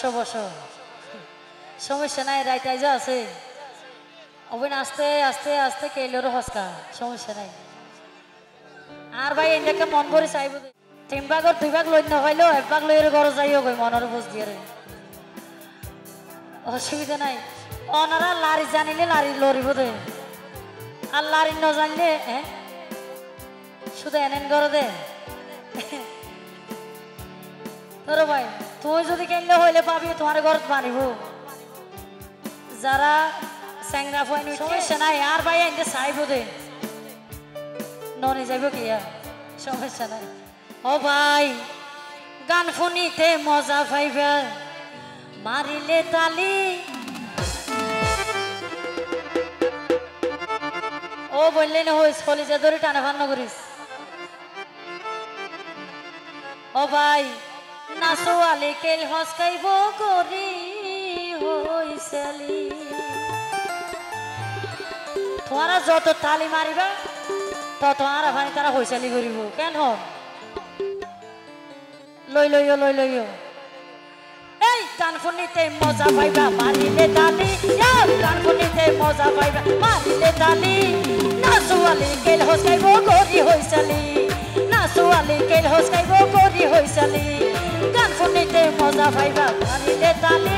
বসো বসো সমস্যা নাই রাইতাই যা আছে অবন আস্তে আস্তে আস্তে কেলোর হসকা সমস্যা নাই আর ভাই এটাকে মন ভরে চাইব তিন ভাগর দুই ভাগ লই না হইলো এক ভাগ লইয়ের ঘর যাইও কই মনের বুঝ দিয়ে অসুবিধা নাই ওনারা লারি জানিলে লারি লরিব দে আর লারি ন জানলে শুধু এনেন করে দে তোর ভাই তুই যদি কিনলে হইলে পাবি তোমার ঘরত মারিব যারা স্যাংরা ফয়নি সমস্যা নাই আর ভাই এনে চাইব দে ননে যাইব কি আর সমস্যা নাই ও ভাই গান শুনিতে মজা পাইবা মারিলে তালি ও বললে না হইস কলিজা ধরে টানা ফান্ন করিস ও ভাই নাচোয়ালে কেল হসকাইব করি হইসালি তোমারা যত তালি মারিবা তত আর ভাই তারা হইসালি করিব কেন লই লইও লই লইও এই গান শুনিতে মজা পাইবা মারিলে তালি গান শুনিতে মজা পাইবা মারিলে তালি নাচোয়ালে কেল হসকাইব করি হইসালি নাচোয়ালে কেল হসকাইব করি হইসালি গান শুনিতে মজা পাইবা মারিলে তালি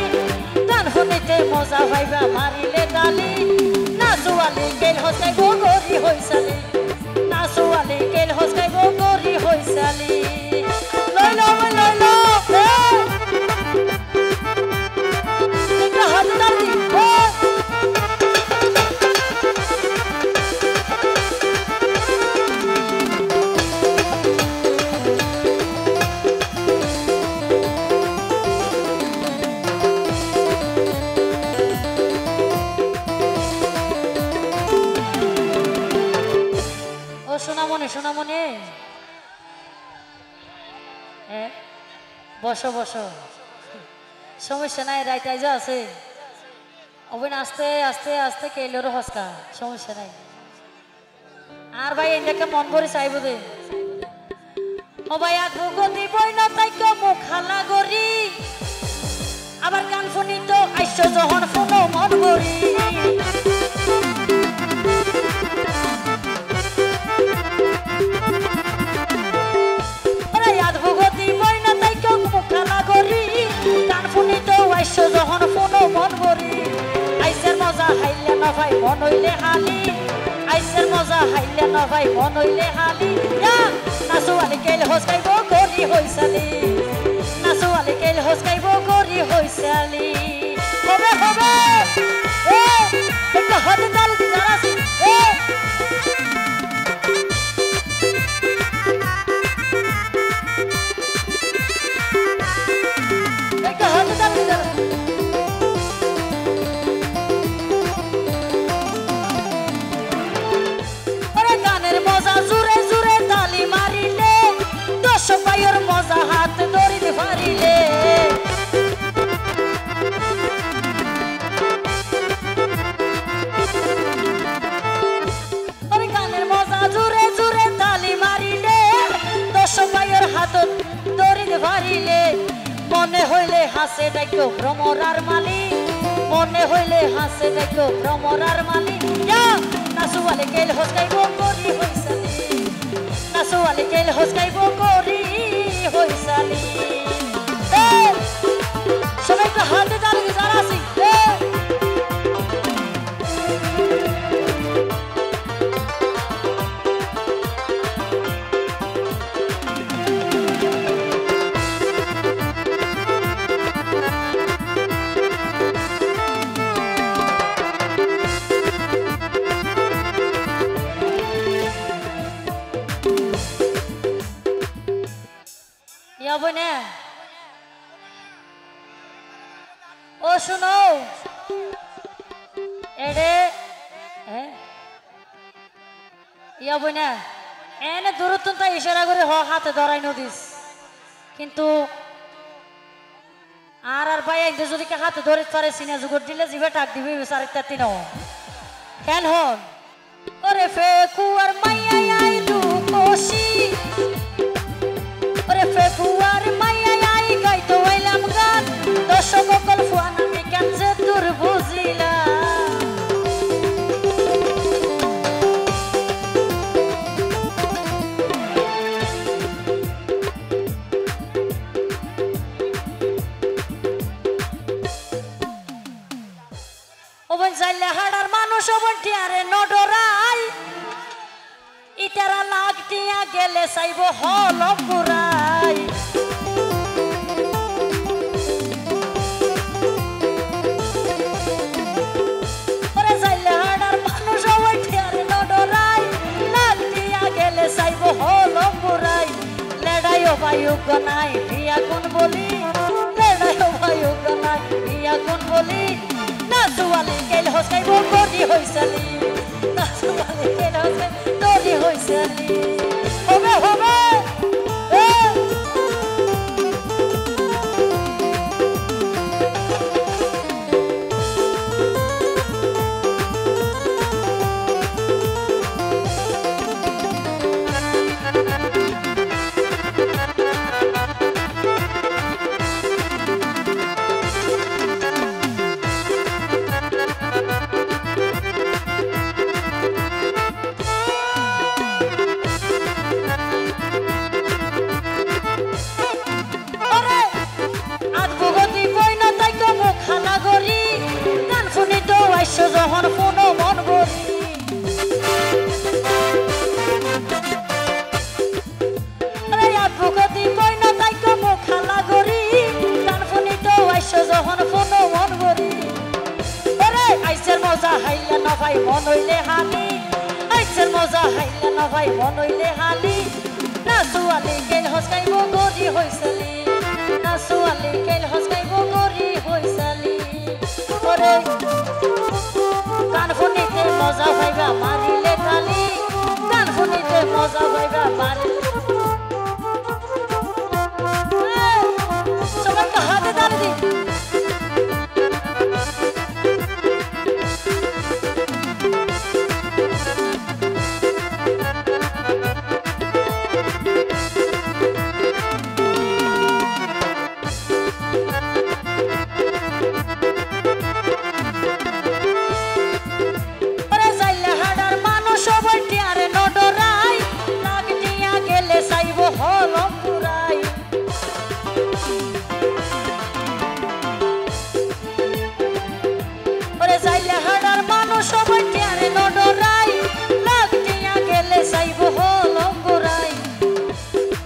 গান শুনিতে মজা পাইবা মারিলে তালি নাচোয়ালে কেল হসকাইব করি হইসালি নাচোয়ালে কেল হসকাইব করি হইসালি লই লো লই লো সোনামণি বসো বসো সমস্যা নাই রাইতাই যা আছে অবন আস্তে আস্তে আস্তে কেলোর হসকা সমস্যা নাই আর ভাই এটাকে মন ভরে চাইব দে ও ভাই আগুগতি বই না তাইকে মুখ হালা গরি আবার গান শুনি তো আইস যখন শুনো মন ভরি যখন ফোনো মন ভরি আইসের মজা হাইলে না ভাই মন হইলে হালি আইসের মজা হাইলে না ভাই মন হইলে হালি নাচোয়ালি কেল হসকাইব করি হইসালি নাচোয়ালি কেল হসকাইব করি হইসালি হবে হবে একটু হাতে তাল দিদারাছি একটু হাতে তাল দিদারাছি মজা হাত ধরিতে পারিলে গানের মজা জুড়ে জুড়ে তালি মারিলে দশ ভাইয়ের হাত ধরিতে পারিলে মনে হইলে হাসে ডাইকো ভ্রমরার মালি মনে হইলে হাসে ডাইকো ভ্রমরার মালি নাচোয়ালে কেল হসকাইব করি হইসালি নাচোয়ালে কেল হসকাইব করি হইসালি সবাই একটু হাতে তালি যারা আছি বনে ও শুনো এডে ইয়া বনে এনে দূরত্ব ইশারা করে হাতে ধরাই নদিস কিন্তু আর আর ভাই একদিন যদি হাতে ধরে পারে সিনা জুগর দিলে জিভে টাক দিবি সারিতা তিন কেন হন ওরে ফেকুয়ার মাইয়া আইলু কোশি ওরে ফেকুয়ার মাইয়া আই গাইতো আইলাম গান দশ সকল ফুয়ান আমি কেন যে দূর বুঝিলা ওবন চাইলে হাড়ার মানুষ ওবন টিয়ারে নডরাই ইতারা লাগ টিয়া গেলে চাইব হল পুরাই ওরে চাইলে হাড়ার মানুষ ওবন টিয়ারে নডরাই লাগ টিয়া গেলে চাইব হল পুরাই লেডাইও বায়ু গনাই ভিয়া কোন বলি লেডাইও বায়ু গনাই ভিয়া কোন বলি নাচুয়ালি কেল হসাইব গরি হইছালি নাচুয়ালি কেল হসাইব গরি হইছালি হবে হবে যখন কোনো মন বলি বুকতি বই না তাই কম খালা গরি গান শুনি তো আইসো যখন কোনো মন বলি ওরে আইসের মজা হাইলে না ভাই মন হইলে হানি আইসের মজা হাইলে না ভাই মন হইলে হানি না সুয়ালি কেল হসকাইব গরি হইছালি না সুয়ালি কেল হসকাইব গরি হইছালি ওরে গান শুনিতে মজা পাইবা মারিলে তালি গান শুনিতে মজা পাইবা মারিলে সবাইকে হাতে তালি দিন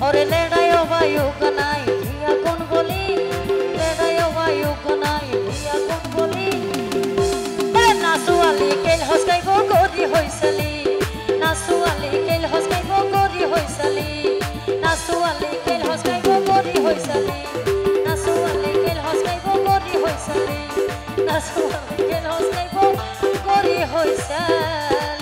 ওরে লেডাইও বায়ু গনাই ভিয়া কোন বলি লেডাইও বায়ু গনাই ভিয়া কোন বলি ওরে নাচুয়ালি কেল হসকাইব গরি হইছালি নাচুয়ালি কেল হসকাইব গরি হইছালি নাচুয়ালি কেল হসকাইব গরি হইছালি নাচুয়ালি কেল হসকাইব গরি হইছালি নাচুয়ালি কেল হসকাইব গরি হইছালি